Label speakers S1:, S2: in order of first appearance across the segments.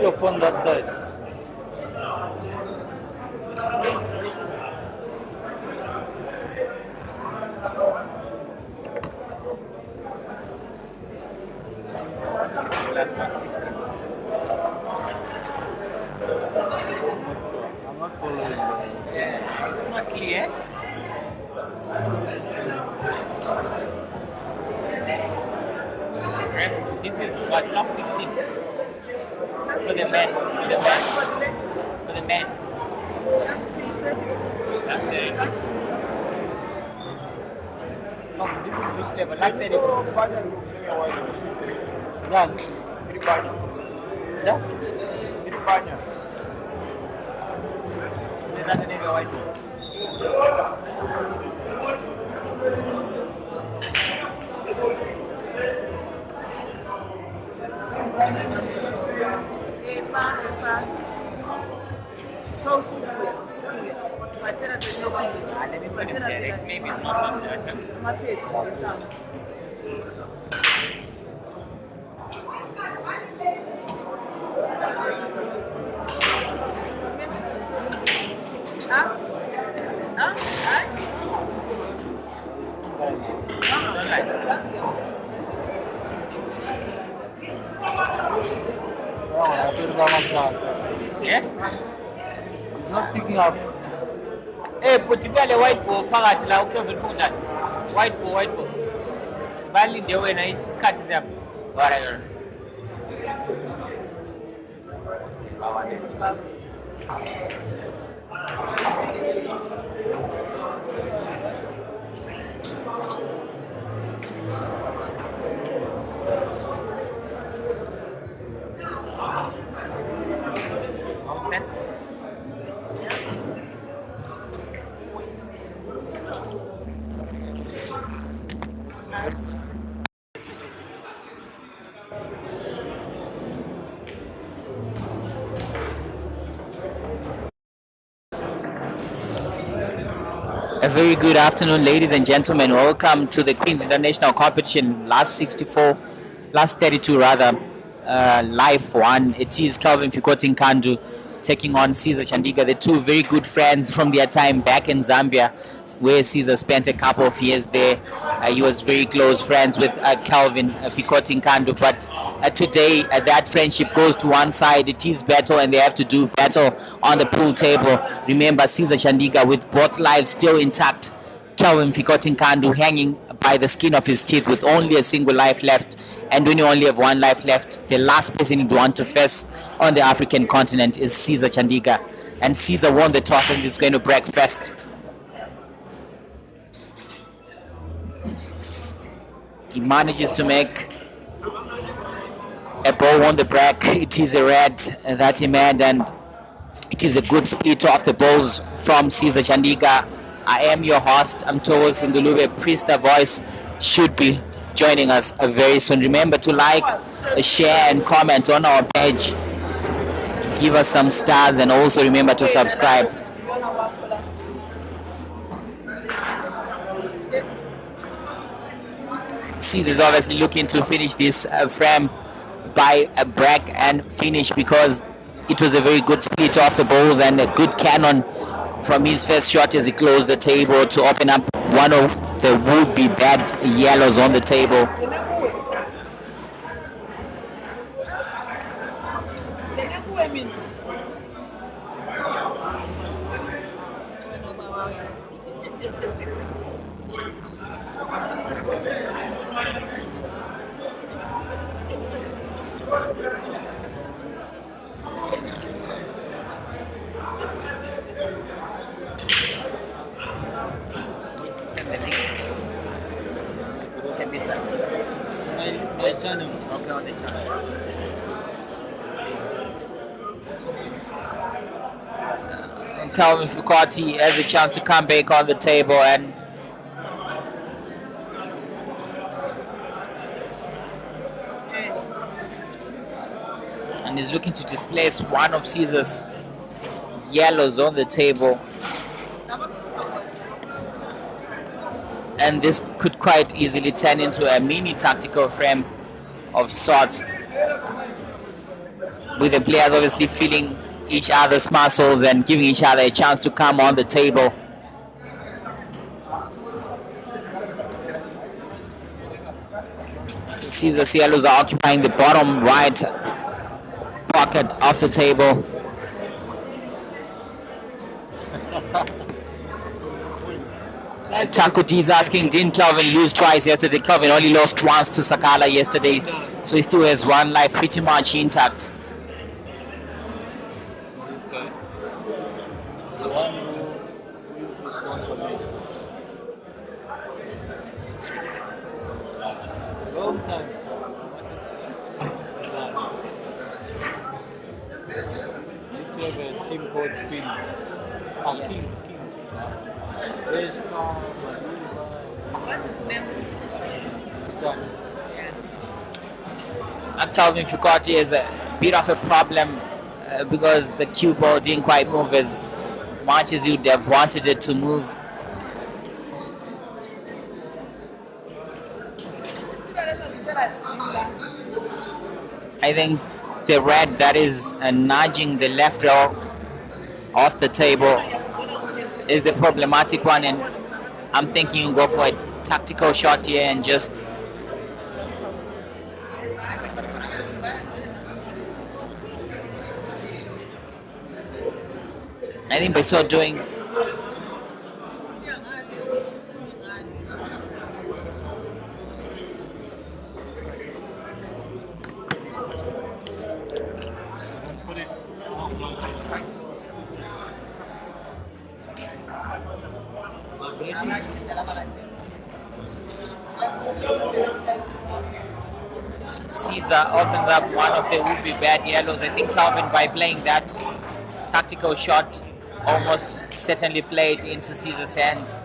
S1: your phone that side.
S2: Last 160.
S1: I'm not following.
S2: Yeah, it's not clear. This is what, last 16 for the man. For the man. For the man. Last 32. Oh, this is which level? Last 32.
S1: Dan. Da?
S2: That's an area white ball. Let me put it direct. Maybe it's not on the attack. Yeah?
S1: It's not picking up.
S2: Hey, put together white ball, Pagati, like Kelvin put that. White ball. Bali the way na it's cut is up. Whatever. Set. A very good afternoon, ladies and gentlemen. Welcome to the Queen's International Competition, last 32 rather, live one. It is Kelvin Kandu taking on Caesar Chandiga, the two very good friends from their time back in Zambia, where Caesar spent a couple of years there. He was very close friends with Kelvin Kandu, but today that friendship goes to one side. It is battle, and they have to do battle on the pool table. Remember, Caesar Chandiga with both lives still intact. Kelvin Kandu hanging by the skin of his teeth with only a single life left. And when you only have one life left, the last person you'd want to face on the African continent is Caesar Chandiga. And Caesar won the toss and is going to break first. He manages to make a ball on the break. It is a red that he made, and it is a good split off the balls from Caesar Chandiga. I am your host. I'm Togo Singulube. Priest, the voice should be joining us very soon. Remember to like, share and comment on our page. Give us some stars and also remember to subscribe. Caesar is obviously looking to finish this frame by a break and finish, because it was a very good split off the balls and a good cannon from his first shot as he closed the table to open up one of the would-be bad yellows on the table. Kelvin Fukati has a chance to come back on the table and is looking to displace one of Caesar's yellows on the table. And this could quite easily turn into a mini tactical frame of sorts. with the players obviously feeling each other's muscles and giving each other a chance to come on the table. Caesar Cielos are occupying the bottom right pocket of the table. Takuti is asking, didn't Kelvin lose twice yesterday? Kelvin only lost once to Sakala yesterday, so he still has one life pretty much intact.
S1: This guy. The one who used to sponsor me. Long time. Son. Used to have a team called Queens. Ah, Kings.
S3: What's his name?
S1: Son.
S2: Kelvin Fukati is a bit of a problem because the cue ball didn't quite move as much as you'd have wanted it to move. I think the red that is nudging the left row off the table is the problematic one, and I'm thinking you go for a tactical shot here and just I think by so doing
S1: Put it close to
S2: Caesar opens up one of the would be bad yellows. I think Kelvin, by playing that tactical shot, almost certainly played into Caesar's hands.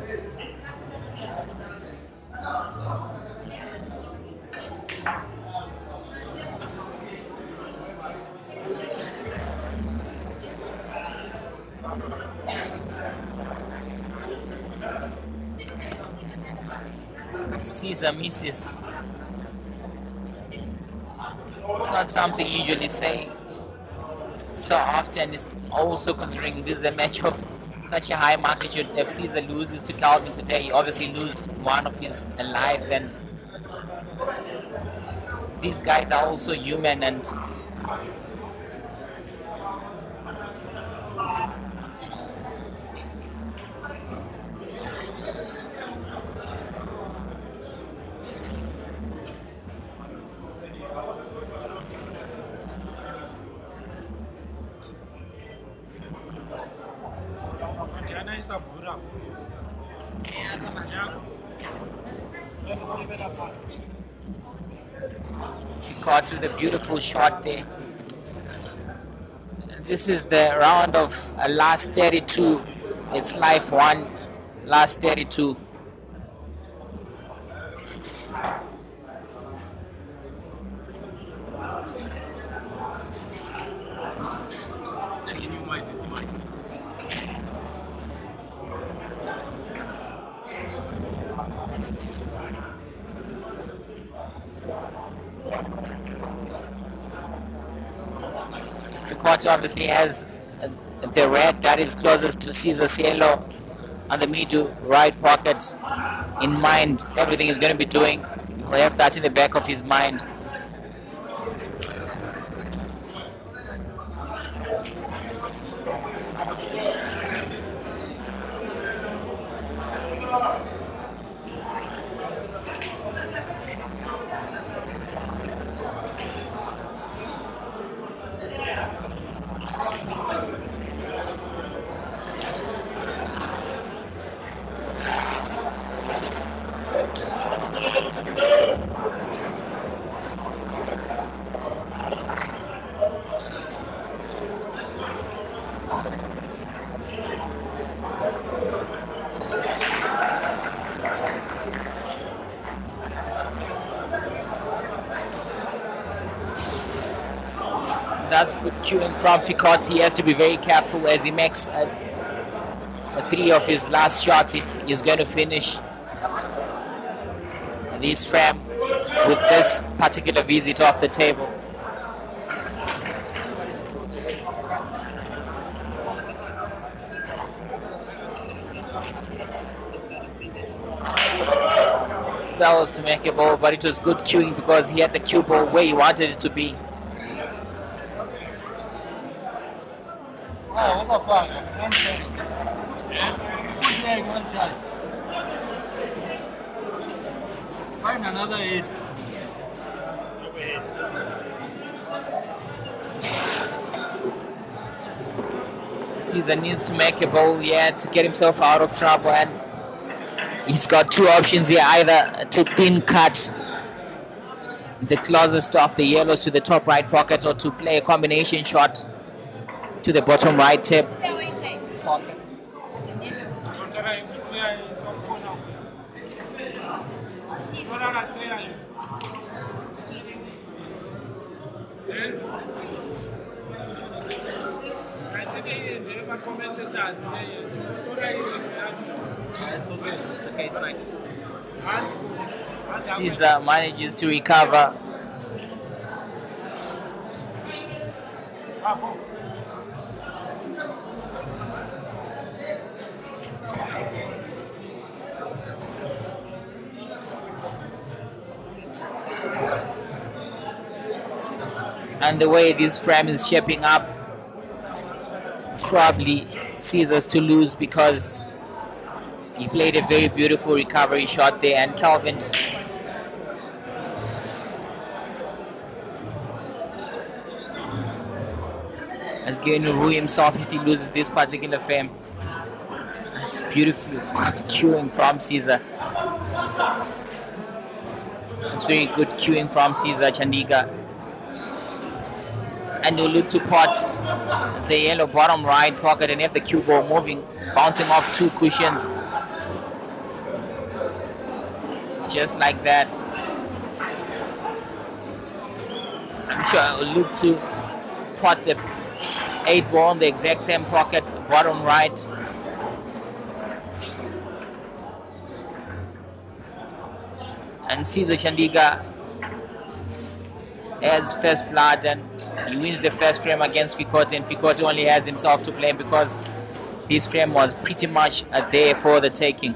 S2: Caesar misses. It's not something you usually say so often, is also considering this is a match of such a high magnitude. If Caesar loses to Kelvin today, he obviously loses one of his lives, and these guys are also human, and she caught with a beautiful shot there. This is the round of last 32. It's life one, last 32. Foucault obviously has the red that is closest to Caesar Cielo on the mid to right pocket in mind. Everything he's going to be doing, he'll have that in the back of his mind. That's good cueing from Foucault. He has to be very careful as he makes three of his last shots if he's going to finish this frame with this particular visit off the table. fails to make a ball, but it was good queuing because he had the cue ball where he wanted it to be.
S1: Oh, what's up, fuck? One try. One try. Find another 8.
S2: Caesar needs to make a ball here to get himself out of trouble, and he's got two options here, either to thin cut the closest of the yellows to the top right pocket or to play a combination shot to the bottom right tip pocket. It's okay, it's fine. Caesar manages to recover. And the way this frame is shaping up, it's probably Caesar's to lose because he played a very beautiful recovery shot there, and Kelvin is going to ruin himself if he loses this particular frame. It's beautiful queuing from Caesar. It's very good queuing from Caesar Chandiga. And you look to pot the yellow bottom right pocket and have the cue ball moving, bouncing off two cushions. Just like that. I'm sure I'll look to pot the 8 ball in the exact same pocket, bottom right. And Caesar Chandiga has first blood, and he wins the first frame against Fikote, and Fikote only has himself to blame because this frame was pretty much there for the taking.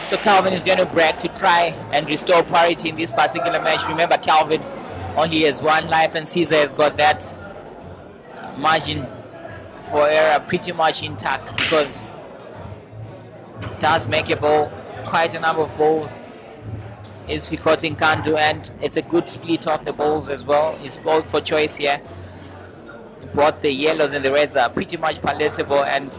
S2: So Kelvin is going to break to try and restore parity in this particular match. Remember, Kelvin only has 1 life and Caesar has got that margin for error pretty much intact because it does make a ball, quite a number of balls is Fikotin can do, and it's a good split of the balls as well. He's bowled for choice here. Both the yellows and the reds are pretty much palatable, and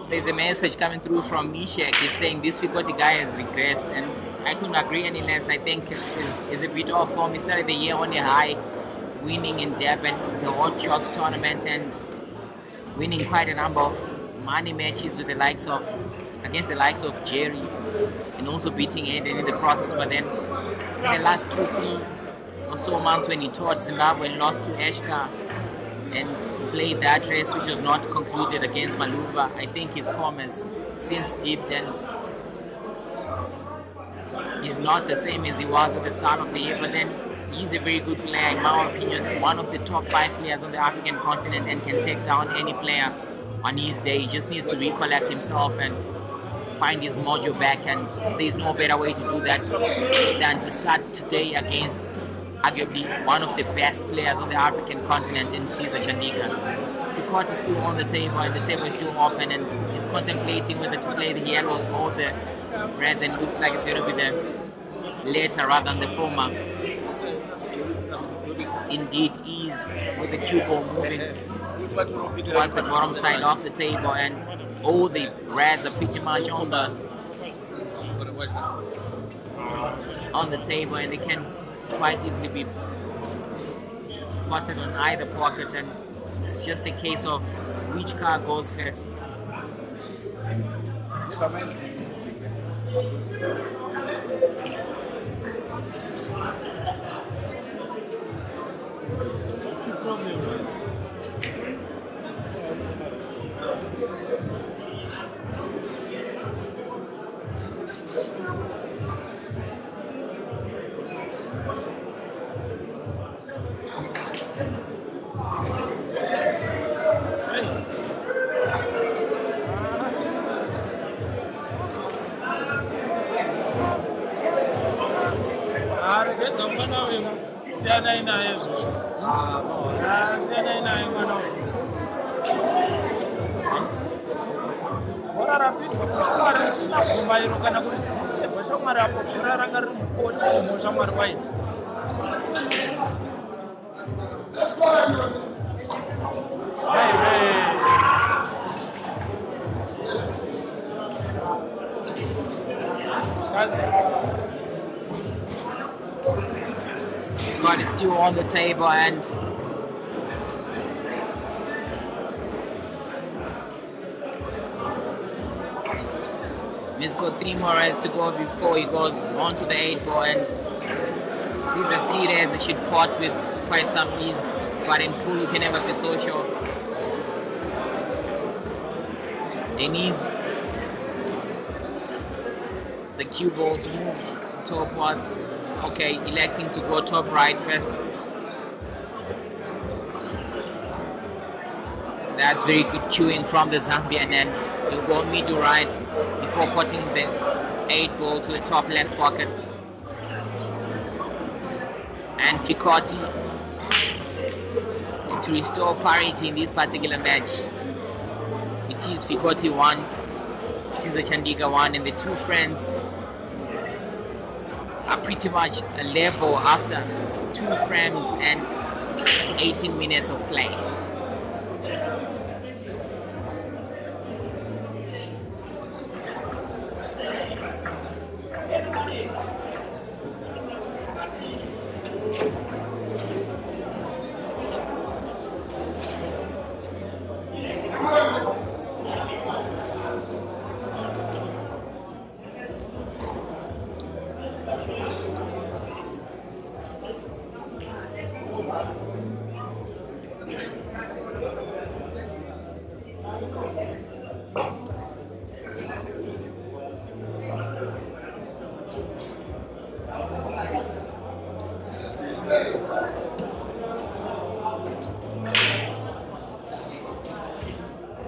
S2: there's a message coming through from Mishek. He's saying this Fikoti guy has regressed, and I couldn't agree any less. I think is a bit off form. He started the year on a high, winning in Durban, the Hot Shots tournament, and winning quite a number of money matches with the likes of, against the likes of Jerry, and also beating Aiden in the process. But then in the last 2-3 or so months when he toured Zimbabwe and lost to Eshka and played that race which was not concluded against Maluva, I think his form has since dipped and he's not the same as he was at the start of the year. But then he's a very good player, in my opinion, one of the top 5 players on the African continent, and can take down any player on his day. He just needs to recollect himself and find his mojo back, and there's no better way to do that than to start today against arguably one of the best players on the African continent in Caesar Chandiga. Fikot is still on the table, and the table is still open, and he's contemplating whether to play the yellows or the reds, and it looks like it's going to be the later rather than the former. Indeed is, with the cue ball moving towards the bottom side of the table, and all the reds are pretty much on the table, and they can quite easily be potted on either pocket, and It's just a case of which car goes first.
S1: Regedza mwana wena siyanai naye zvizvo siyanai naye mwana wena bhora rapindwa kushamwari risina gumbairo kana kuri disturba shamwari apo bhora ranga riri mukoti omo shamwari waita
S2: God is still on the table, and he's got 3 more reds to go before he goes on to the 8 ball, and these are 3 reds he should pot with quite some ease, but in pool you can never be so sure. He needs the cue ball to move towards. Okay, electing to go top right first. That's very good cueing from the Zambian, and he'll go mid to right before putting the 8 ball to the top left pocket. And Fikoti to restore parity in this particular match. It is Fikoti 1, Caesar Chandiga 1, and the 2 friends are pretty much level after 2 frames and 18 minutes of play.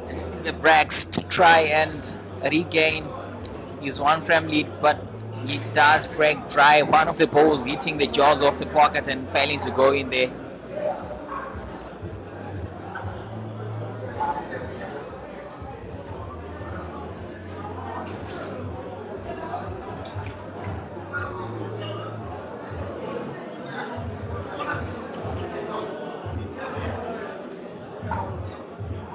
S2: This is a Brax to try and regain his 1 frame lead, but he does break dry. One of the balls hitting the jaws of the pocket and failing to go in there.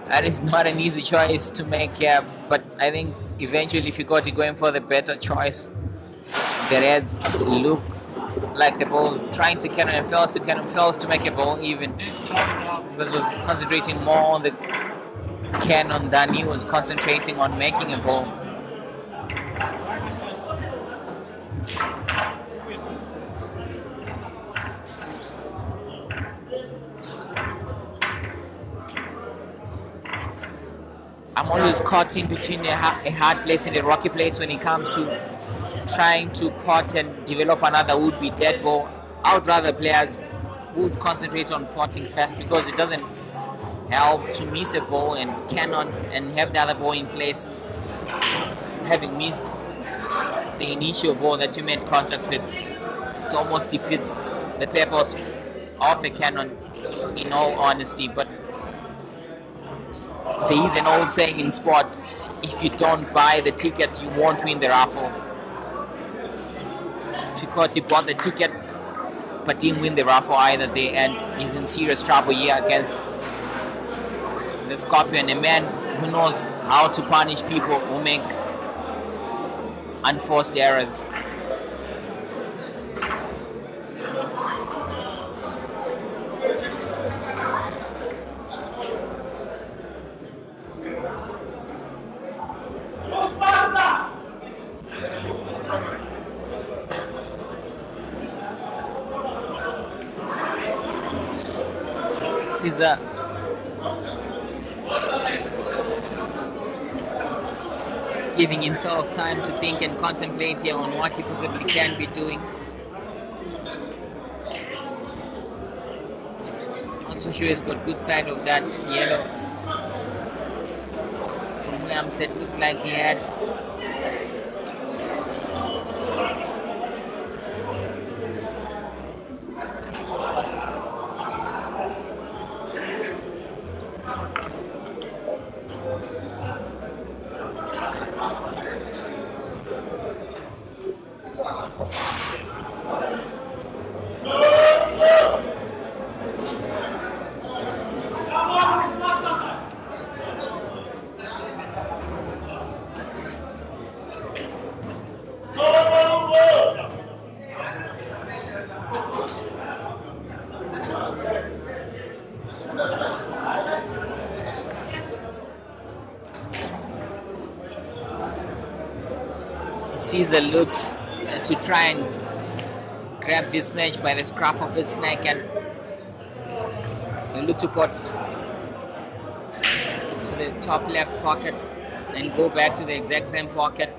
S2: That is not an easy choice to make here, but I think eventually if you got it going for the better choice, the Reds look like the ball's trying to cannon fails to make a ball even, because he was concentrating more on the cannon than he was concentrating on making a ball. I'm always caught in between a hard place and a rocky place when it comes to trying to pot and develop another would-be dead ball. I would rather players would concentrate on potting first, because it doesn't help to miss a ball and cannon and have the other ball in place, having missed the initial ball that you made contact with. It almost defeats the purpose of a cannon, in all honesty. But there is an old saying in sport: if you don't buy the ticket, you won't win the raffle. Fikoti bought the ticket but didn't win the raffle either there, and he's in serious trouble here against the Scorpion, a man who knows how to punish people who make unforced errors. Caesar giving himself time to think and contemplate here on what he possibly can be doing. Not so sure he's got good side of that yellow. From where I'm set, looked like he had. Caesar looks to try and grab this match by the scruff of its neck and look to put to the top left pocket and go back to the exact same pocket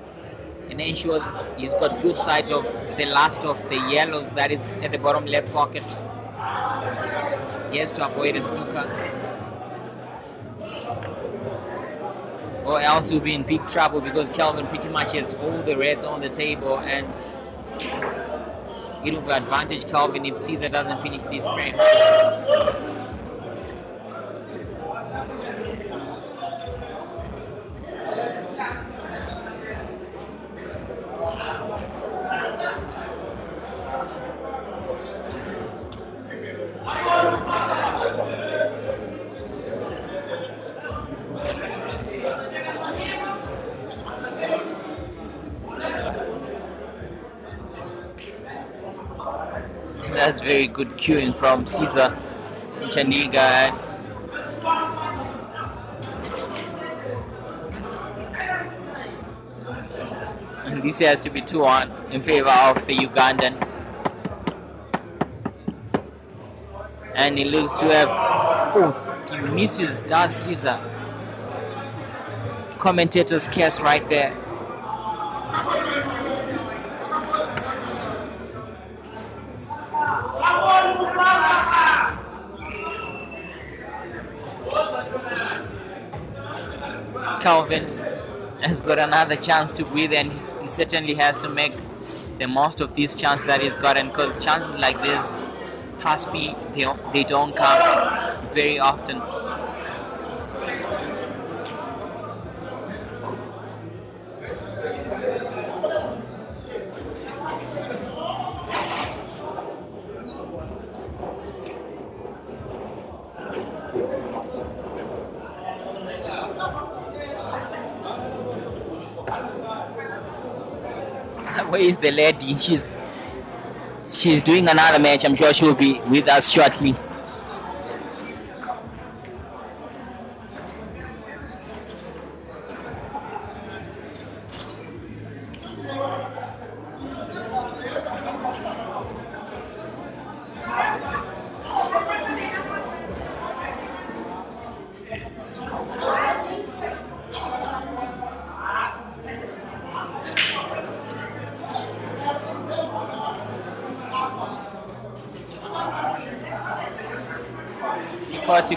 S2: and ensure he's got good sight of the last of the yellows that is at the bottom left pocket. He has to avoid a snooker, or else he'll be in big trouble because Kelvin pretty much has all the reds on the table and it will advantage Kelvin if Caesar doesn't finish this frame. That's very good cueing from Caesar Chaniga. And this has to be 2-1 in favor of the Ugandan. And he looks to have, oh, he misses, does Caesar. Commentator's curse right there. Kelvin has got another chance to breathe and he certainly has to make the most of this chance that he's gotten, because chances like this, trust me, they don't come very often. Where is the lady? She's doing another match. I'm sure she'll be with us shortly.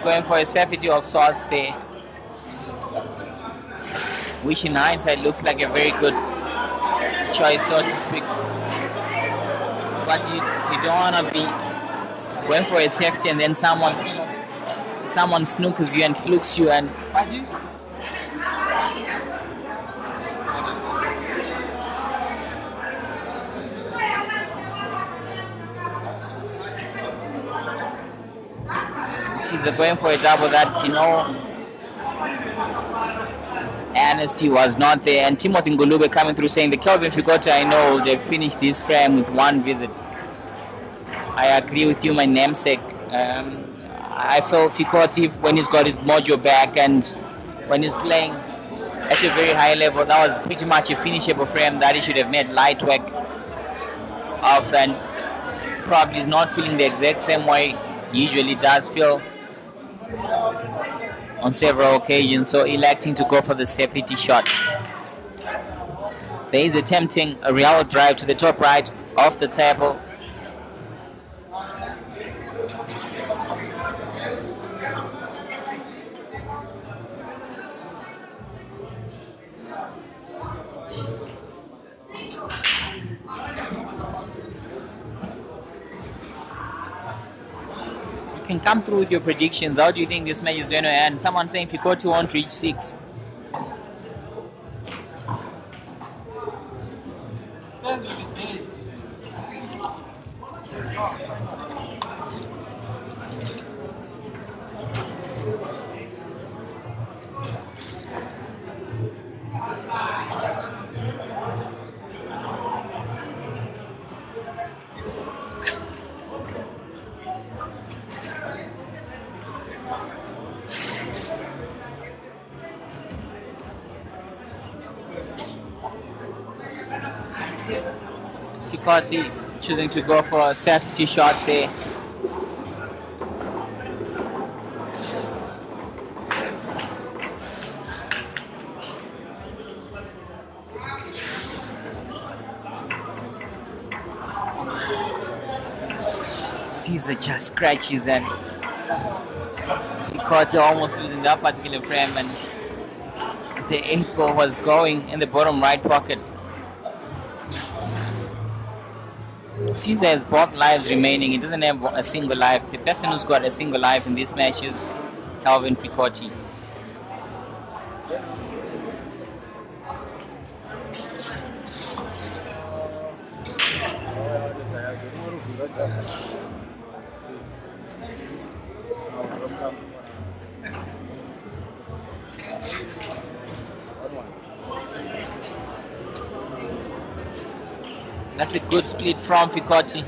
S2: Going for a safety of sorts there, which in hindsight looks like a very good choice, so to speak. But you don't want to be going for a safety and then someone snookers you and flukes you and Caesar going for a double that, you know, honesty was not there. And Timothy Ngulube coming through saying the Kelvin Fikota, I know they've finished this frame with one visit. I agree with you, my namesake. I feel Fikoti, when he's got his mojo back and when he's playing at a very high level, that was pretty much a finishable frame that he should have made light work of, and probably is not feeling the exact same way he usually does feel on several occasions, so electing to go for the safety shot. There is attempting a real drive to the top right of the table. You can come through with your predictions. How do you think this match is going to end? Someone saying Fikoti won't reach 6. Fikoti choosing to go for a safety shot there. Caesar just scratches and Fikoti almost losing that particular frame, and the 8 ball was going in the bottom right pocket. Caesar has both lives remaining. He doesn't have a single life. The person who's got a single life in this match is Kelvin Fikoti. That's a good split from Fikoti.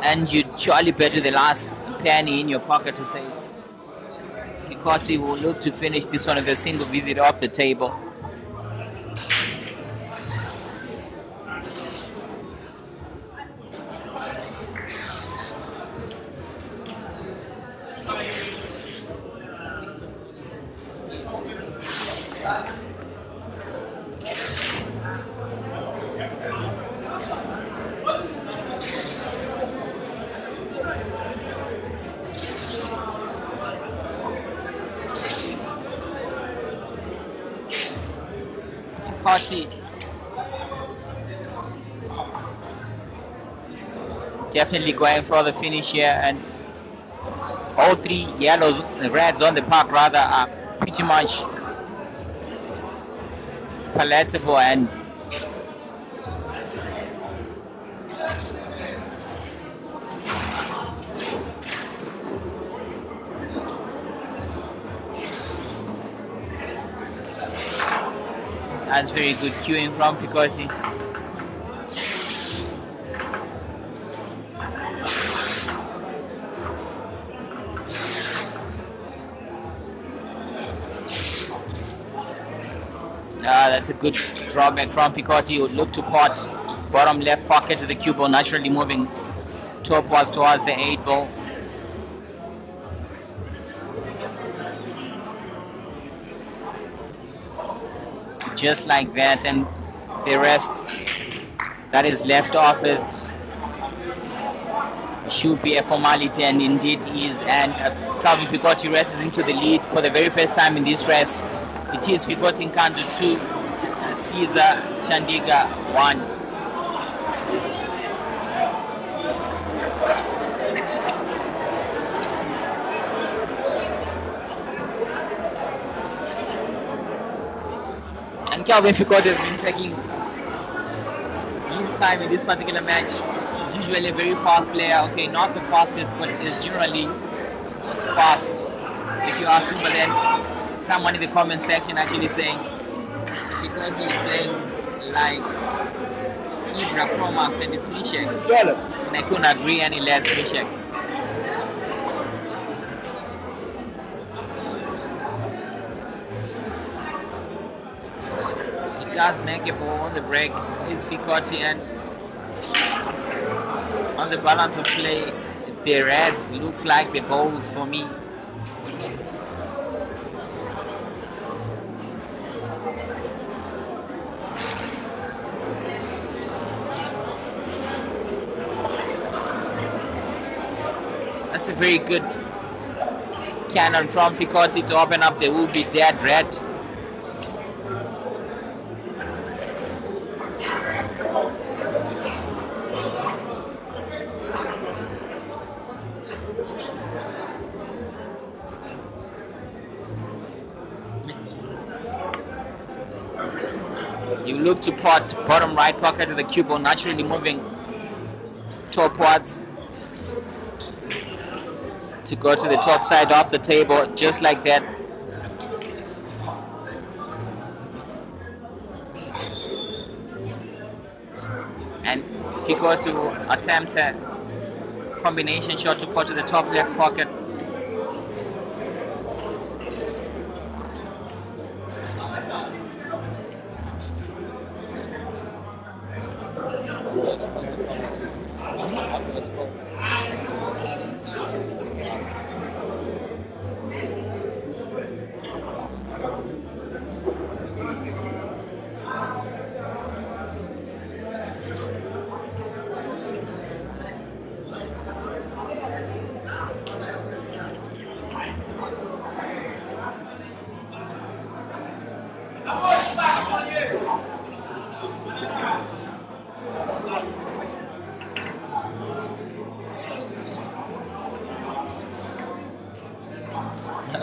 S2: And you surely bet with the last penny in your pocket to say Fikoti will look to finish this one with a single visit off the table. Fikoti definitely going for the finish here, and all 3 yellows, reds on the park rather, are pretty much palatable and that's very good cueing from Fikoti. That's a good drawback from Fikoti. Would look to pot bottom left pocket to the cue ball, naturally moving towards the 8 ball. Just like that, and the rest that is left off it should be a formality, and indeed is. And Kelvin Fikoti races into the lead for the very first time in this race. It is Fikoti Nkandu 2, Caesar Chandiga 1. And Kelvin Fikoti has been taking his time in this particular match. Usually a very fast player. Okay, not the fastest, but is generally fast. If you ask me, but then someone in the comment section actually saying Fikoti is playing like Ibra Pro Max and it's Mishek. And I couldn't agree any less, Mishek. It does make a ball on the break. is Fikoti, and on the balance of play, the Reds look like the Bulls for me. That's a very good cannon from Fikoti to open up the would-be dead red. You look to pot bottom right pocket with the cue ball naturally moving topwards to go to the top side of the table, just like that. And if you go to attempt a combination shot to go to the top left pocket,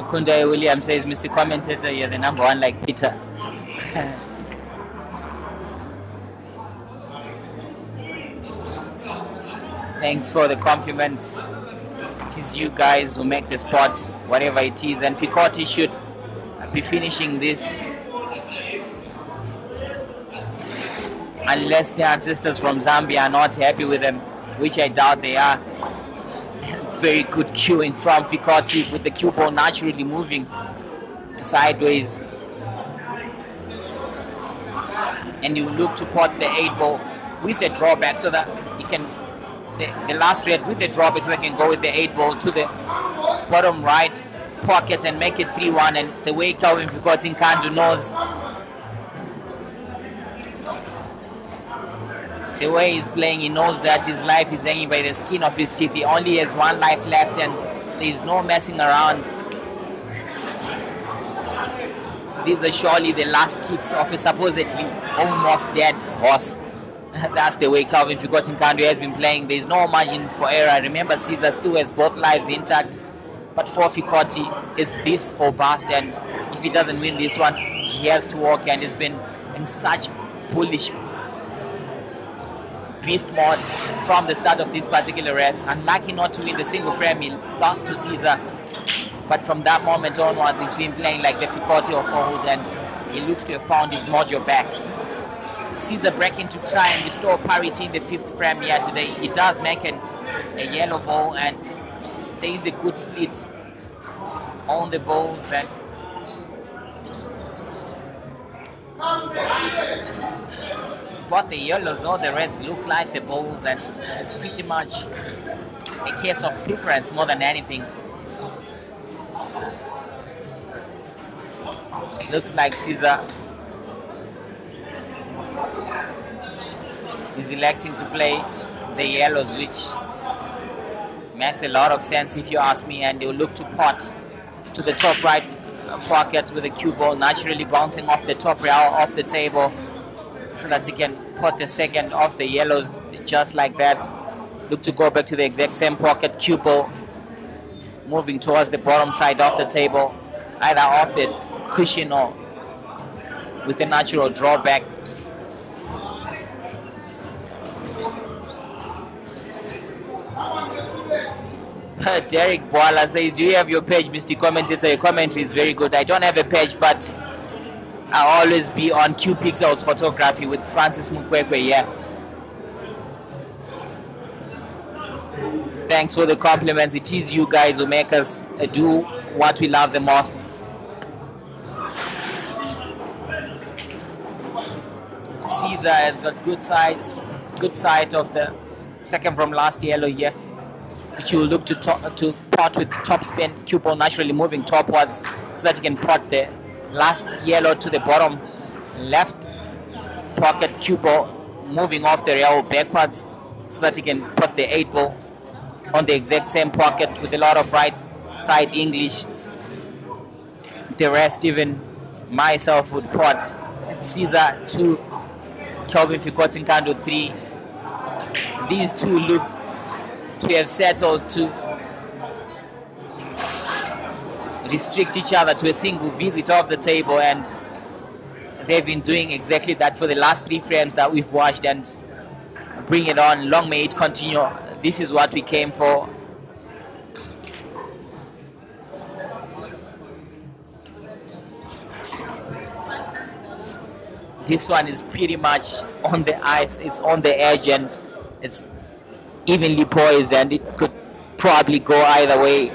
S2: Kundai William says, Mr. Commentator, you're the number one like Peter. Thanks for the compliments. It is you guys who make the spot, whatever it is. And Fikoti should be finishing this, unless the ancestors from Zambia are not happy with them, which I doubt they are. Very good cueing from Fikoti with the cue ball naturally moving sideways. And you look to pot the 8 ball with the drawback so that you can, the last red with the drawback so they can go with the 8 ball to the bottom right pocket and make it 3-1. And the way Kelvin Fikoti Nkandu knows, the way he's playing, he knows that his life is hanging by the skin of his teeth. He only has one life left and there's no messing around. These are surely the last kicks of a supposedly almost dead horse. That's the way Kelvin Fikoti Nkandu has been playing. There's no margin for error. Remember, Caesar still has both lives intact. But for Fikoti, it's this or bust. And if he doesn't win this one, he has to walk. And he's been in such bullish beast mode from the start of this particular race. Unlucky not to win the single frame, he lost to Caesar. But from that moment onwards, he's been playing like the Fikoti of old, and he looks to have found his mojo back. Caesar breaking to try and restore parity in the 5th frame here today. He does make a yellow ball, and there is a good split on the balls. And both the yellows or the reds look like the balls, and it's pretty much a case of preference more than anything. Looks like Caesar is electing to play the yellows, which makes a lot of sense if you ask me. And they'll look to pot to the top right pocket with the cue ball naturally bouncing off the top rail of the table, so that he can pot the second of the yellows just like that. Look to go back to the exact same pocket, cue ball moving towards the bottom side of the table, either off the cushion or with a natural drawback. Derek Boala says, do you have your page, Mr. Commentator? Your commentary is very good. I don't have a page, but I'll always be on Q Pixels Photography with Francis Mukwekwe, yeah. Thanks for the compliments. It is you guys who make us do what we love the most. Caesar has got good sight of the second from last yellow here, which you will look to pot with top spin. Cue ball naturally moving topwards so that you can pot the last yellow to the bottom left pocket. Cue ball moving off the rail backwards so that you can put the 8 ball on the exact same pocket with a lot of right side English. The rest, even myself, would pot Caesar 2, Kelvin Fikoti 3. These two look to have settled to restrict each other to a single visit of the table, and they've been doing exactly that for the last 3 frames that we've watched, and bring it on, long may it continue. This is what we came for. This one is pretty much on the ice, it's on the edge, and it's evenly poised, and it could probably go either way.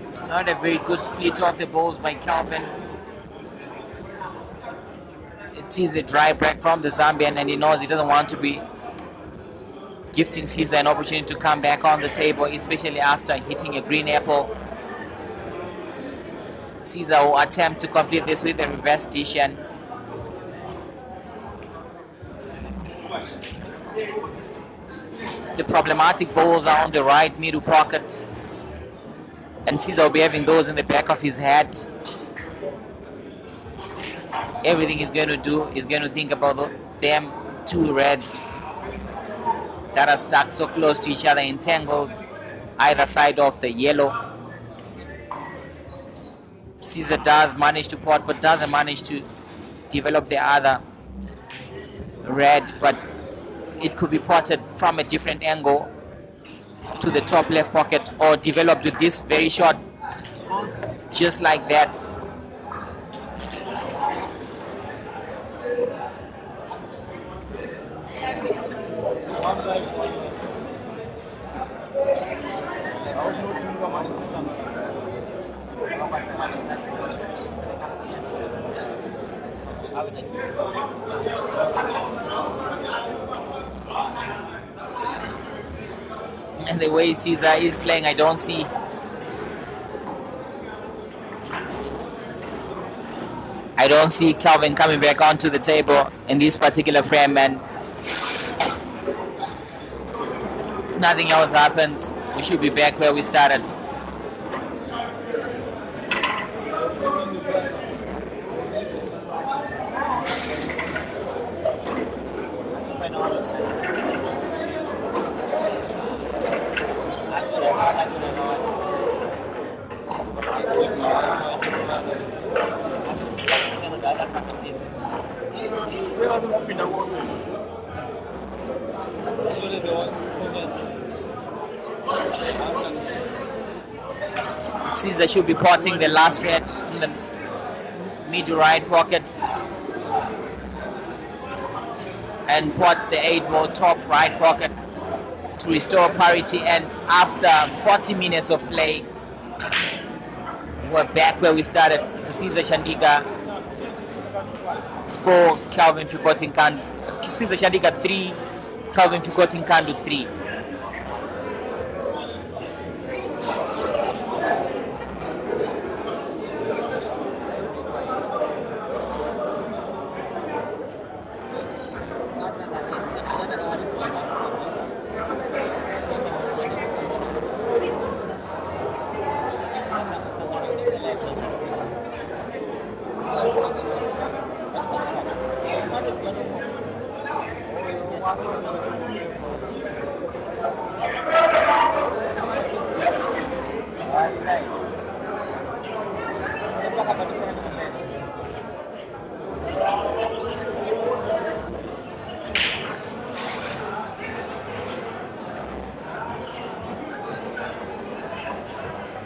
S2: It's not a very good split of the balls by Kelvin. It is a dry break from the Zambian, and he knows he doesn't want to be gifting Caesar an opportunity to come back on the table, especially after hitting a green apple. Caesar will attempt to complete this with a reverse dish, and the problematic balls are on the right middle pocket, and Caesar will be having those in the back of his head. Everything he's going to do is going to think about them 2 reds that are stuck so close to each other, entangled either side of the yellow. Caesar does manage to pot, but doesn't manage to develop the other red, but it could be potted from a different angle to the top left pocket, or developed with this very short, just like that. And the way Caesar is playing, I don't see Kelvin coming back onto the table in this particular frame, and if nothing else happens, we should be back where we started. Caesar should be potting the last red in the middle right pocket and pot the 8 ball top right pocket to restore parity. And after 40 minutes of play, we're back where we started. Caesar Shandiga 4, Kelvin Fikoti Nkandu. Caesar Shandiga 3, Kelvin Fikoti Nkandu 3.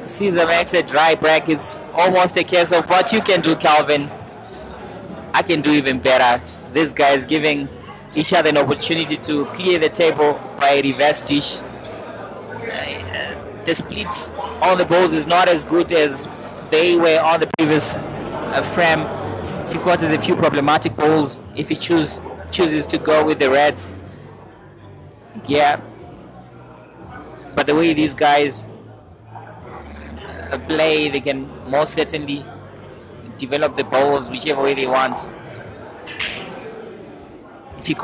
S2: Caesar makes a dry break. It's almost a case of what you can do, Kelvin. I can do even better. These guys giving each other an opportunity to clear the table by a reverse dish. The splits on the balls is not as good as they were on the previous frame. Few quarters, a few problematic balls if he chooses to go with the reds. Yeah. But the way these guys play, they can most certainly develop the balls whichever way they want. If he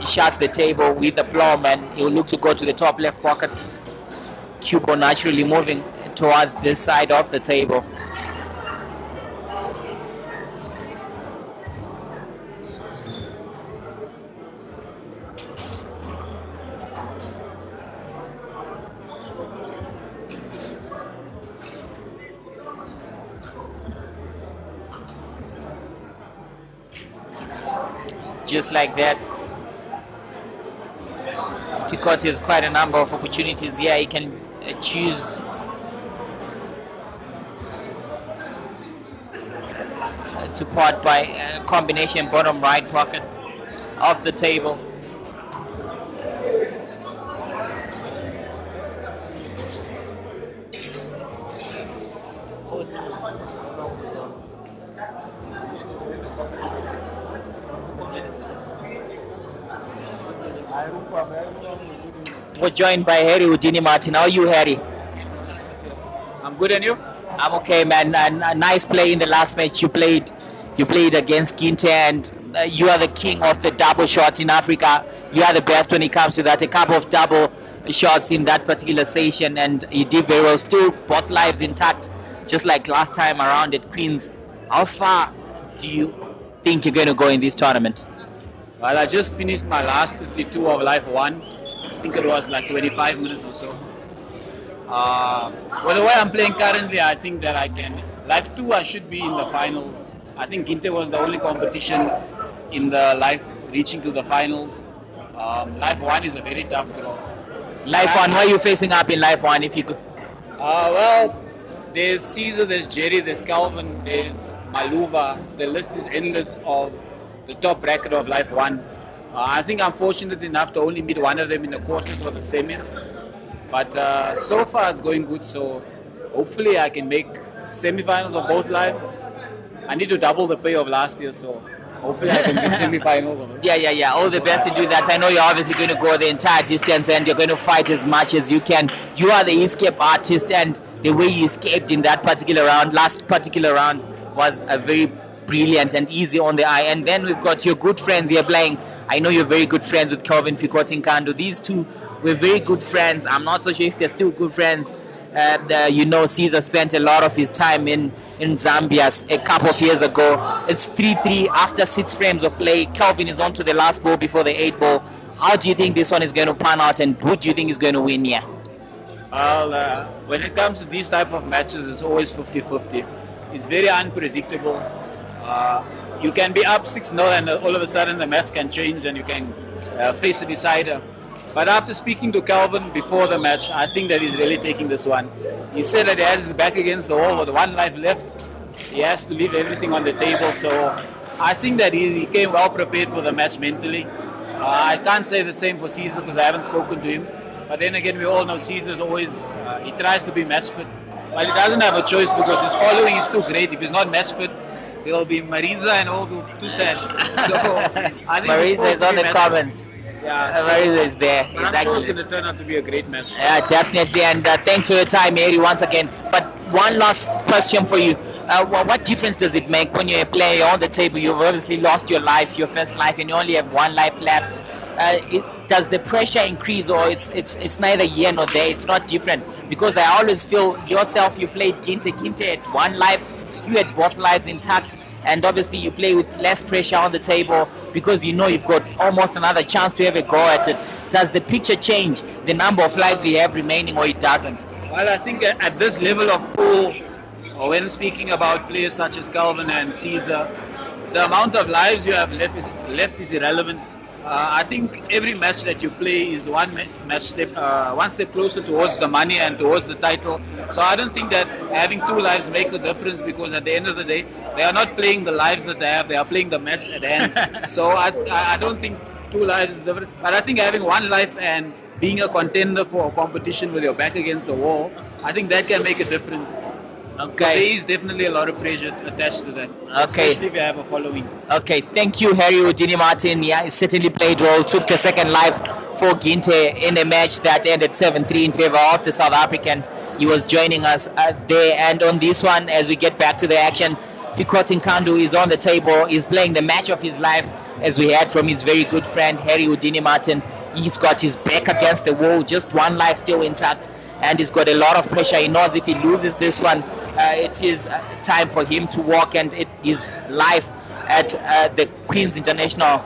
S2: shuts the table with the plum, and he will look to go to the top left pocket. Cubo naturally moving towards this side of the table. Just like that. Fikot has quite a number of opportunities here. He can choose to pot by a combination bottom right pocket of the table. We're joined by Harry Houdini Martin. How are you, Harry?
S4: I'm good, and you?
S2: I'm okay, man. A nice play in the last match you played. You played against Ginte, and you are the king of the double shot in Africa. You are the best when it comes to that. A couple of double shots in that particular session, and you did very well. Still, both lives intact, just like last time around at Queens. How far do you think you're going to go in this tournament?
S4: Well, I just finished my last 32 of Life 1. I think it was like 25 minutes or so. Well, the way I'm playing currently, I think that I can. Life 2, I should be in the finals. I think Ginte was the only competition in the Life reaching to the finals. Life 1 is a very tough draw.
S2: Life 1, where are you facing up in Life 1 if you could?
S4: Well, there's Caesar, there's Jerry, there's Kelvin, there's Maluva. The list is endless of the top bracket of Life 1. I think I'm fortunate enough to only meet one of them in the quarters or the semis. But so far it's going good, so hopefully I can make semifinals of both lives. I need to double the pay of last year, so hopefully I can be semifinals of it.
S2: Yeah. All the best to do that. I know you're obviously going to go the entire distance and you're going to fight as much as you can. You are the escape artist, and the way you escaped in that particular round, last particular round, was a very brilliant and easy on the eye. And then we've got your good friends here playing. I know you're very good friends with Kelvin Fikoti. These two were very good friends. I'm not so sure if they're still good friends. Caesar spent a lot of his time in Zambia a couple of years ago. It's 3-3 after 6 frames of play. Kelvin is on to the last ball before the 8 ball. How do you think this one is going to pan out, and who do you think is going to win here?
S4: Well, when it comes to these type of matches, it's always 50-50. It's very unpredictable. You can be up 6-0 and all of a sudden the match can change and you can face a decider. But after speaking to Kelvin before the match, I think that he's really taking this one. He said that he has his back against the wall with 1 life left. He has to leave everything on the table. So I think that he came well prepared for the match mentally. I can't say the same for Caesar because I haven't spoken to him. But then again, we all know Caesar's always, he tries to be match fit. But he doesn't have a choice because his following is too great. If he's not match fit, there will be Marisa and all too sad. So I think
S2: Marisa is on the comments.
S4: Yeah,
S2: Marisa is there.
S4: But I'm sure it's going to turn out to be a great match.
S2: Yeah, definitely. And thanks for your time, Mary, once again. But one last question for you. What difference does it make when you're a player on the table? You've obviously lost your life, your first life, and you only have 1 life left. Does the pressure increase, or it's neither here nor there? It's not different, because I always feel yourself, you played Ginte at 1 life, you had both lives intact, and obviously you play with less pressure on the table because you know you've got almost another chance to have a go at it. Does the picture change the number of lives you have remaining, or it doesn't?
S4: Well, I think at this level of pool, or when speaking about players such as Kelvin and Caesar, the amount of lives you have left is irrelevant. I think every match that you play is one step closer towards the money and towards the title. So I don't think that having two lives makes a difference, because at the end of the day, they are not playing the lives that they have; they are playing the match at hand. So I don't think two lives is different. But I think having one life and being a contender for a competition with your back against the wall, I think that can make a difference.
S2: Okay.
S4: There is definitely a lot of pressure attached to that, especially if you have a following.
S2: Okay, thank you, Harry Houdini Martin. Yeah, he certainly played well. Took the second life for Ginte in a match that ended 7-3 in favor of the South African. He was joining us there. And on this one, as we get back to the action, Fikoti Nkandu is on the table. He's playing the match of his life, as we heard from his very good friend, Harry Houdini Martin. He's got his back against the wall, just one life still intact. And he's got a lot of pressure. He knows if he loses this one, it is time for him to walk, and it is life at the Queen's International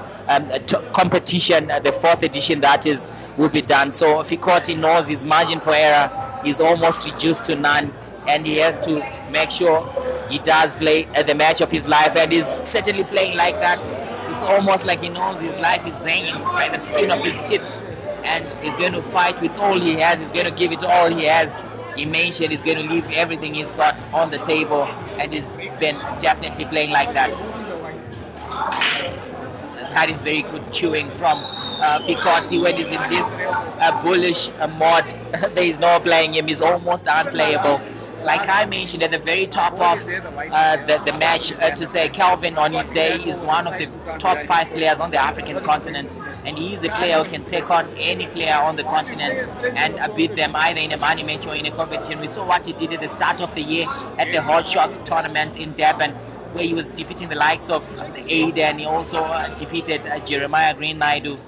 S2: competition, the 4th edition that is, will be done. So Fikoti knows his margin for error is almost reduced to none, and he has to make sure he does play at the match of his life, and he's certainly playing like that. It's almost like he knows his life is hanging by the skin of his teeth, and he's going to fight with all he has. He's going to give it all he has. He mentioned he's going to leave everything he's got on the table, and he's been definitely playing like that. That is very good cueing from Fikoti when he's in this bullish mod. There is no playing him. He's almost unplayable. Like I mentioned at the very top of the match, to say Kelvin on his day is one of the top 5 players on the African continent, and he is a player who can take on any player on the continent and beat them either in a money match or in a competition. We saw what he did at the start of the year at the Hot Shots tournament in Durban, where he was defeating the likes of Ada, and he also defeated Jeremiah Green Naidu.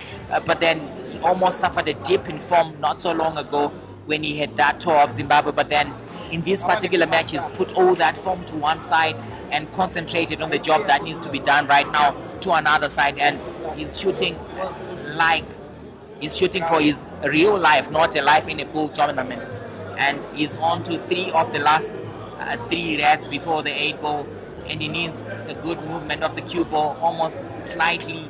S2: But then he almost suffered a dip in form not so long ago when he had that tour of Zimbabwe. But then in this particular match, he's put all that form to one side and concentrated on the job that needs to be done right now to another side. And he's shooting for his real life, not a life in a pool tournament. And he's on to 3 of the last 3 reds before the 8 ball. And he needs a good movement of the cue ball, almost slightly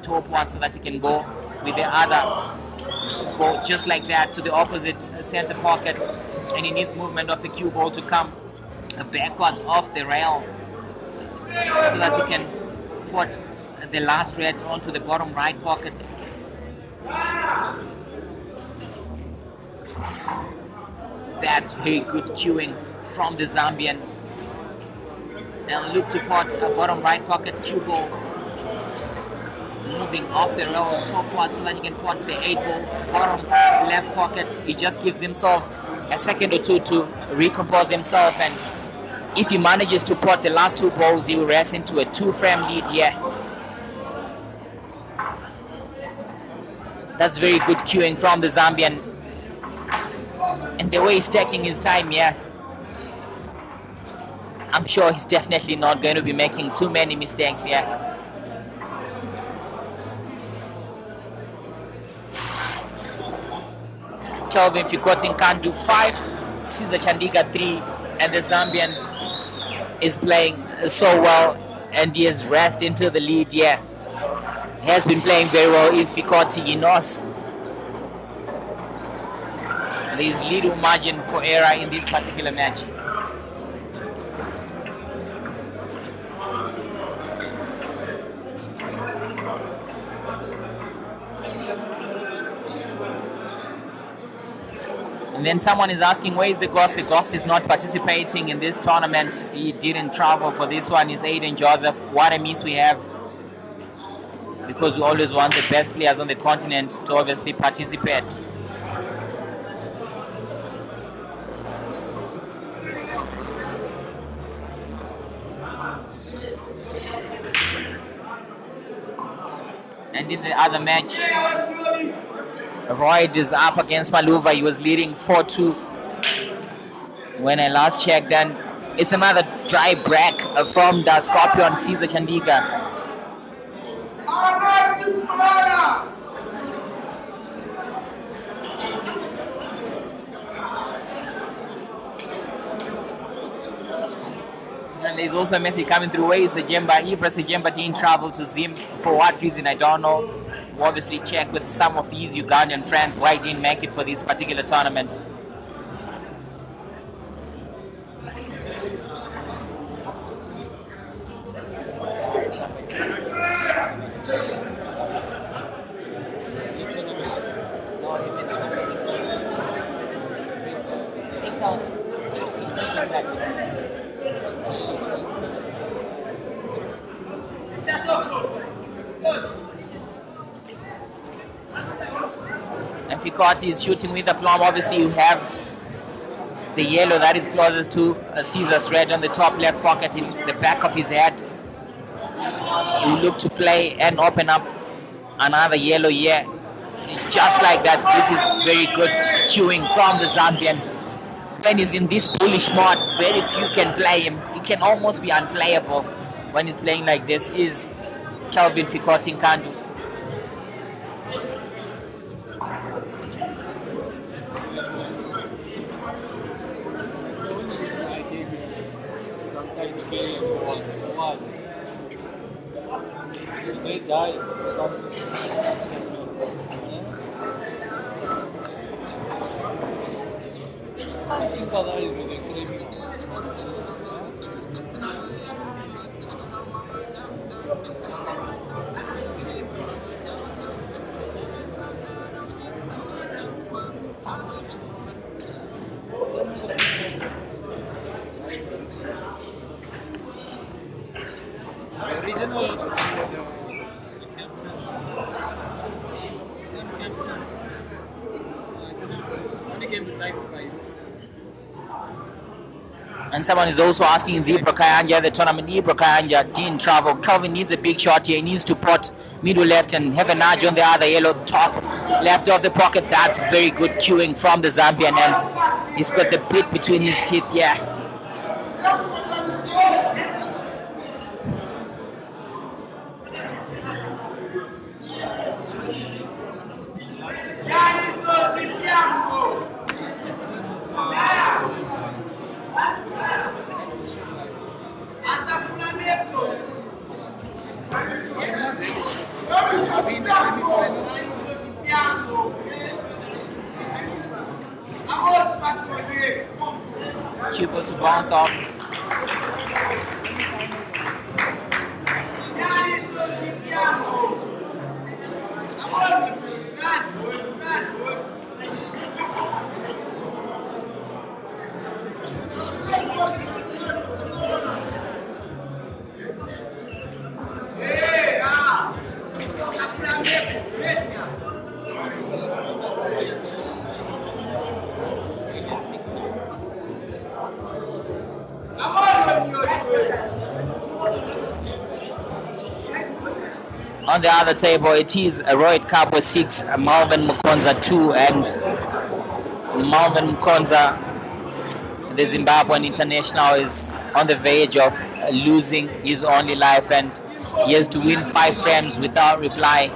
S2: topwards, so that he can go with the other ball just like that to the opposite center pocket. And he needs movement of the cue ball to come backwards off the rail, so that he can put the last red onto the bottom right pocket. That's very good cueing from the Zambian. And look to put a bottom right pocket cue ball moving off the rail topwards, so that he can put the 8 ball bottom left pocket. He just gives himself a second or two to recompose himself, and if he manages to put the last 2 balls, he will rest into a 2-frame lead here. That's very good cueing from the Zambian, and the way he's taking his time here, I'm sure he's definitely not going to be making too many mistakes here. Kelvin Fikoti Nkandu 5, Caesar Chandiga 3, and the Zambian is playing so well, and he has rest into the lead here. He has been playing very well. Is Fikoti. He knows there is little margin for error in this particular match. And then someone is asking, where is the Ghost? The Ghost is not participating in this tournament. He didn't travel for this one. It's Aiden Joseph. What a miss we have, because we always want the best players on the continent to obviously participate. And in the other match, Royd is up against Maluva. He was leading 4-2 when I last checked, and it's another dry break from the Scorpion Caesar Chandiga. And there's also a message coming through. Where is Sejemba? Ibra Sejemba didn't travel to Zim. For what reason, I don't know. We'll obviously check with some of his Ugandan friends why he didn't make it for this particular tournament. And Fikoti is shooting with aplomb. Obviously, you have the yellow that is closest to Caesar's red on the top left pocket in the back of his head. You look to play and open up another yellow here. Just like that, this is very good queuing from the Zambian. When he's in this bullish mode, very few can play him. He can almost be unplayable when he's playing like this. Is Kelvin Fikoti Nkandu.
S5: They die. Sympathize with the original
S2: And someone is also asking, is Ibra Kayanja the tournament? Ibra Kayanja didn't travel. Kelvin needs a big shot here. He needs to pot middle left and have a nudge on the other yellow top left of the pocket. That's very good queuing from the Zambian end. He's got the bit between his teeth, yeah. Cupid to bounce off. On the other table, it is a Royd Cup with 6, Malvin Mukonza 2, and Malvin Mukonza, the Zimbabwean international, is on the verge of losing his only life, and he has to win 5 frames without reply,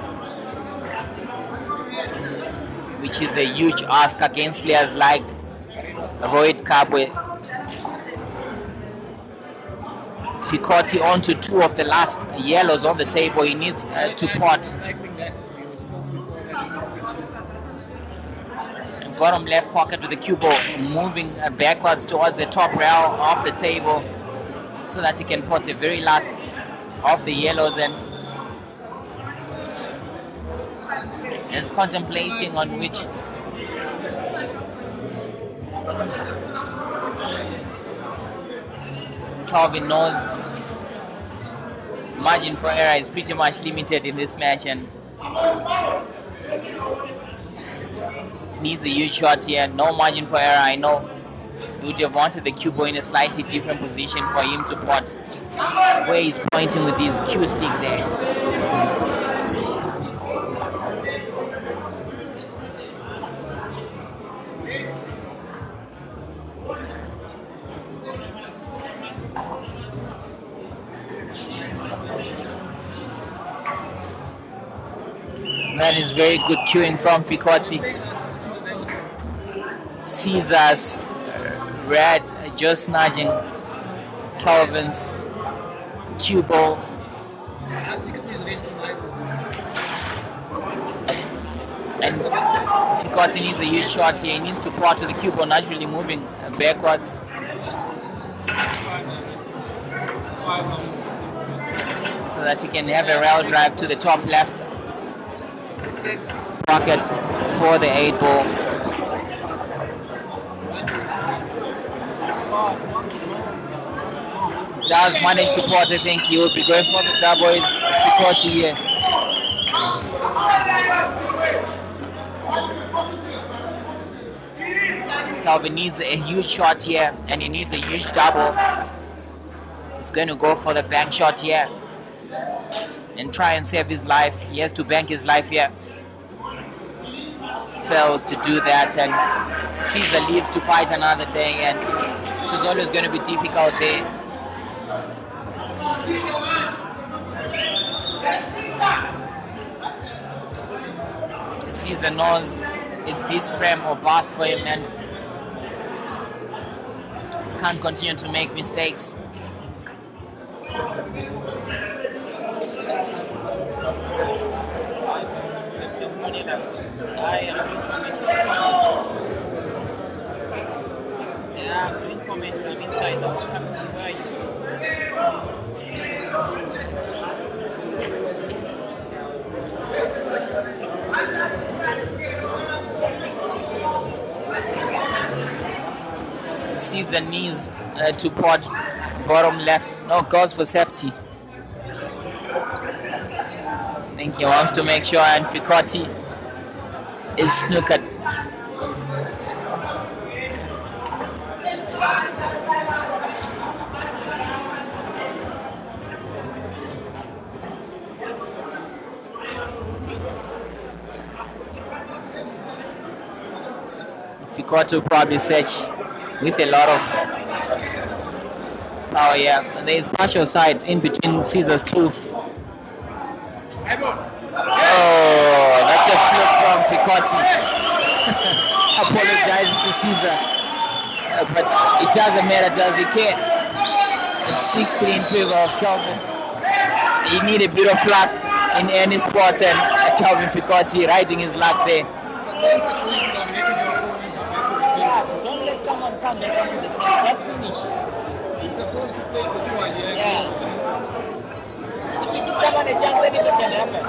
S2: which is a huge ask against players like Royd Kabwe. Fikoti onto 2 of the last yellows on the table. He needs to pot. Bottom left pocket with the cue ball moving backwards towards the top rail of the table so that he can pot the very last of the yellows, and is contemplating on which Kelvin knows margin for error is pretty much limited in this match, and needs a huge shot here. No margin for error. I know he would have wanted the cue ball in a slightly different position for him to pot where he's pointing with his cue stick there. That is very good queuing from Fikoti. Caesar's red just nudging Kelvin's cue ball.
S5: 60 is raised to 9.
S2: And Fikoti needs a huge shot here. He needs to pot to the cue ball, naturally moving backwards. So that he can have a rail drive to the top left pocket for the 8 ball. Does manage to pot, I think he will be going for the double. Is Fikoti here. Kelvin needs a huge shot here, and he needs a huge double. He's going to go for the bank shot here and try and save his life. He has to bank his life here. Fails to do that, and Caesar leaves to fight another day, and it was always going to be difficult there. Caesar knows it's this frame or bust for him, and can't continue to make mistakes.
S3: I'm doing commentary. I'm inside. I'm seeing why.
S2: Caesar needs to pot bottom left. No, goes for safety. I think he wants to make sure, and Fikoti is snookered. Fikoti will probably search with a lot of power. Yeah, there is partial side in between Caesar's two. Oh, that's a flip from Fikoti. Apologizes to Caesar. But it doesn't matter, does he care? It's 6-3 in favor of Kelvin. He need a bit of luck in any sport, and Kelvin Fikoti riding his luck there.
S3: Don't let someone come back into the team. Just finish.
S5: He's supposed to play this one, yeah.
S3: Yeah. If you give someone a chance, anything can happen.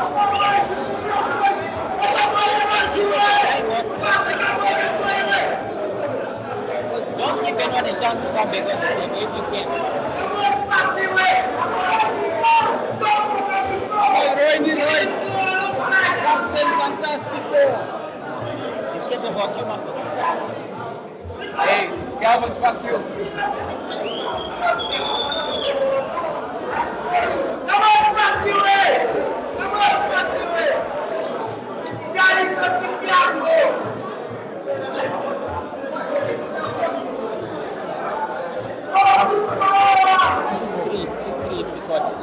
S3: Because don't give anyone a chance to come back on the team if you can.
S5: Right. Captain Fantastico.
S3: It's getting about you, master.
S5: Hey, Kelvin, fuck you.
S6: Come on, fuck you, eh? Come on, fuck you, eh? Daddy, something piano.
S3: 6-3 Fikoti.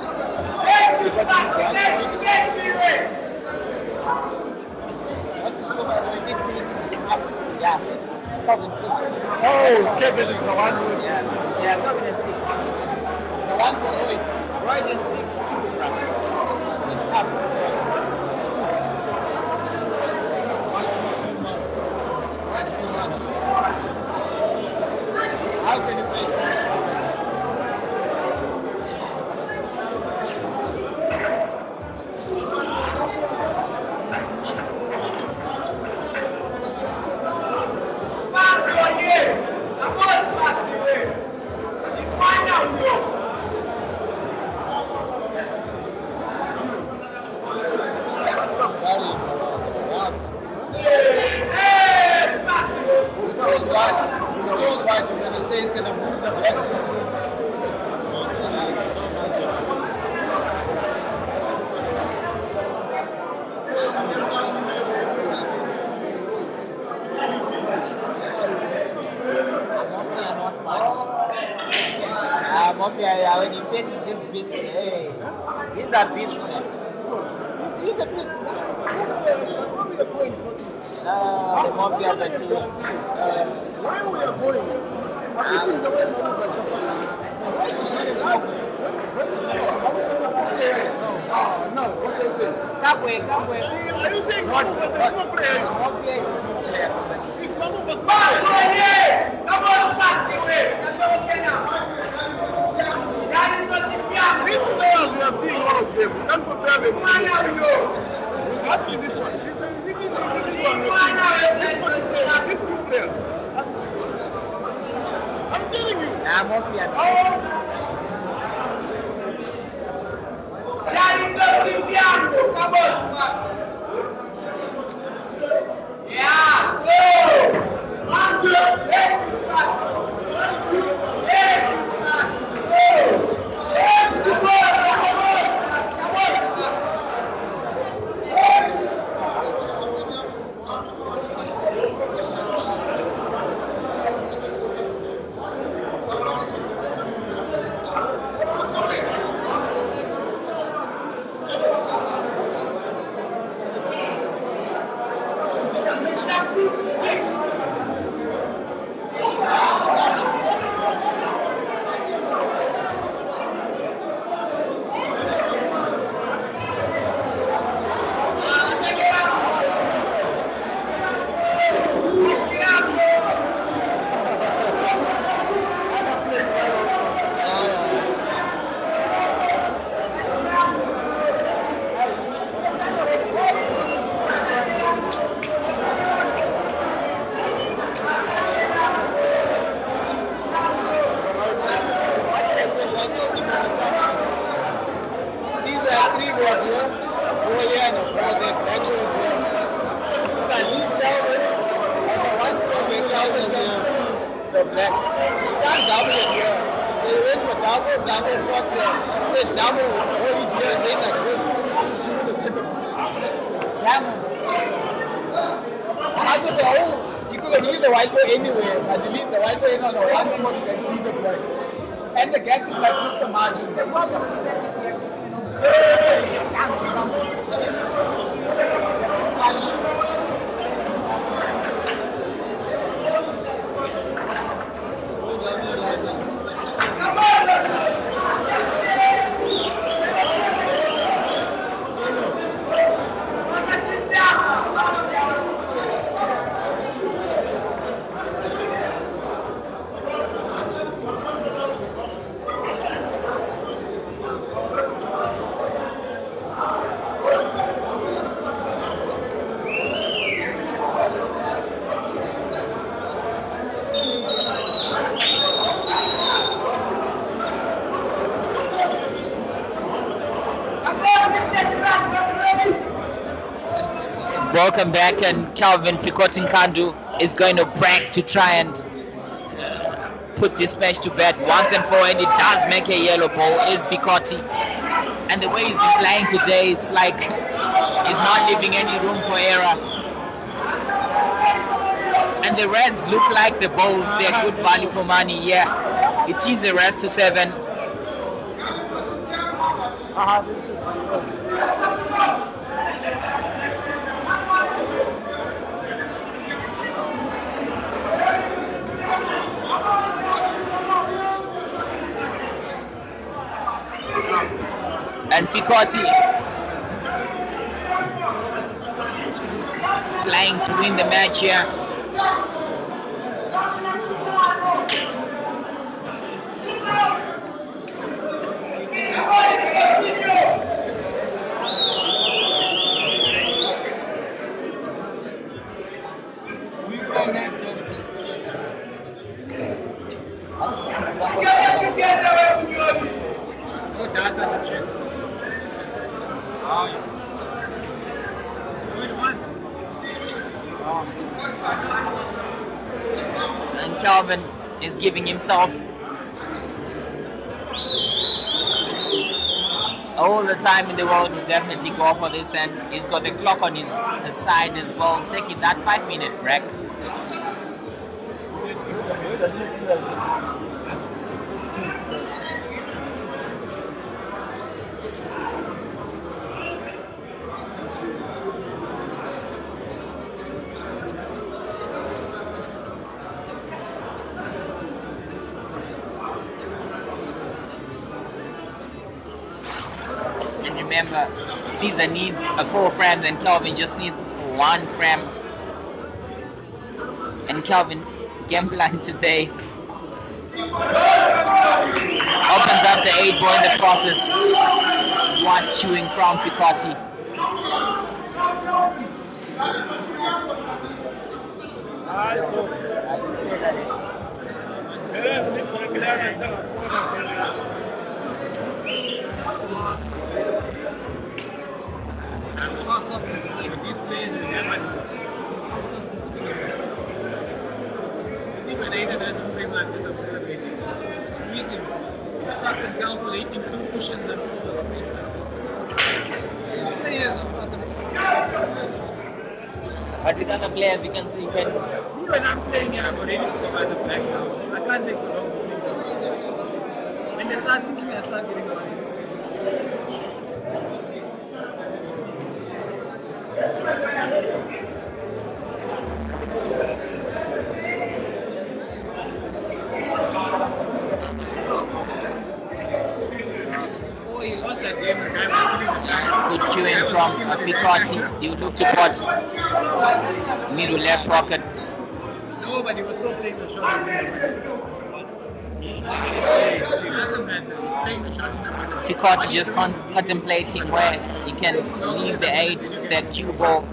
S5: What's the score, by the way?
S3: 6-3 up. Yeah, 6. 7, 6.
S5: Oh, Kevin is the one who is.
S3: Yeah, Kelvin is 6.
S5: The one for Roy.
S3: Roy is 6-2. 6 up. 6-2.
S5: How can you play Spanish? He's gonna move the back.
S3: Mafia, when he faces this beast, hey, he's a beast, man. He's a beast, this one. The Mafia are too.
S6: Where we are going, I'm missing the way my safari.
S5: No, what they say?
S3: Kabwe.
S5: Are you saying Mamu was a small player?
S3: Mafia is a small player.
S5: Is Mamu was
S6: Come on, back the way. Come on, Kenya. That is not in
S5: These players we are seeing all of them. We can't compare them.
S6: Man, now you.
S5: Ask me this one. This one we are seeing. This good player. Ask me. I'm telling you.
S3: Mafia.
S6: That is not in piano. Come on, man. Yeah, go. 1, 2, 3, 4,
S5: the black. You can't double it here. So you went for double, fuck here. Say double, holy dear, and then like this. Do the same.
S3: Damn.
S5: I thought the whole, you could have leave the white boy anywhere, but you leave the white boy in on the one spot, you can see the black. And the gap is like just the margin.
S3: The problem is
S2: Welcome back, and Kelvin Fikotinkandu is going to brag to try and put this match to bed once and for all, and it does make a yellow ball. Is Fikoti, and the way he's been playing today, it's like he's not leaving any room for error. And the Reds look like the balls; they're good value for money. Yeah, it is a rest to 7. And Fikoti playing to win the match here. And Kelvin is giving himself all the time in the world to definitely go for this, and he's got the clock on his side as well, taking that 5-minute break. Remember, Caesar needs 4 frames and Kelvin just needs 1 frame. And Kelvin, game plan today, opens up the 8 ball in the process. What queuing from Ficotti.
S1: These players will never know. I think when Aiden has a frame like this, I'm celebrating. Squeeze him. He's fucking calculating 2 cushions and all those plays like this. These players are fucking.
S2: But with other players, you can see when
S1: When I'm playing here, I'm already covered the back now. I can't take so long to think of it. When they start thinking, I start getting worried. Oh, he lost that game. The guy was giving the guy.
S2: good queuing from Ficotti. You look to pot middle left pocket.
S1: No, but he was still playing the shot. It doesn't matter. He's playing the shot in the middle.
S2: Ficotti just contemplating where he can leave the 8, the cue ball.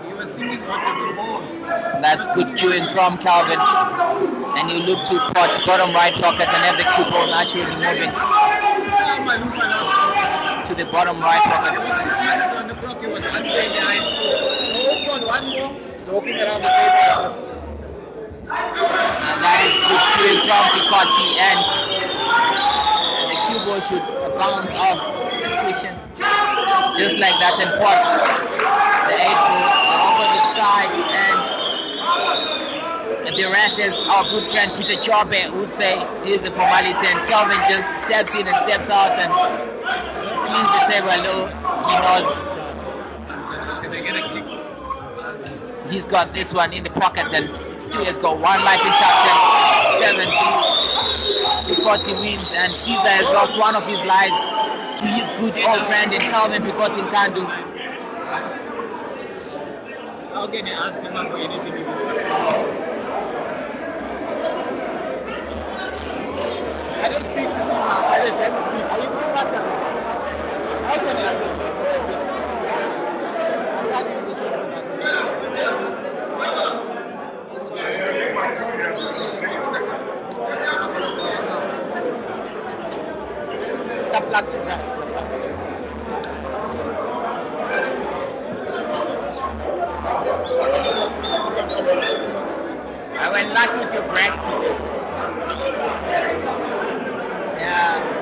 S1: He was thinking what to do more.
S2: That's good queuing from Kelvin. And you look to pot bottom right pocket and have the cue ball naturally moving to the bottom right pocket.
S1: There was 6 minutes on the clock. He was 1 play behind. Oh, God, 1 more. He's walking around the table.
S2: And that is good queuing from Ficotti, and the cue ball should bounce off the cushion just like that and pot the 8 ball the opposite side, and the rest is our good friend Peter Chobe would say is a formality, and Kelvin just steps in and steps out and cleans the table. Hello, he knows he's got this one in the pocket and still has got 1 life intact and 7. Ficotti wins, and Caesar has lost 1 of his lives to his good old friend in Kelvin Ficotti Nkandu.
S1: How can you ask him for anything in this way? I don't speak to him. I let them speak. Are you going back to him? How can you ask him?
S2: Chaplak Caesar. I went lucky with your breaks today. Yeah.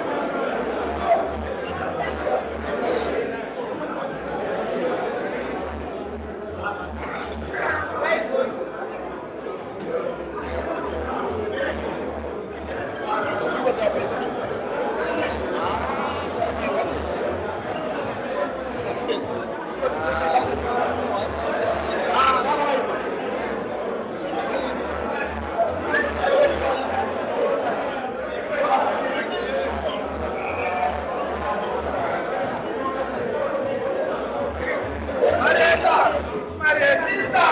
S6: Maria Caesar!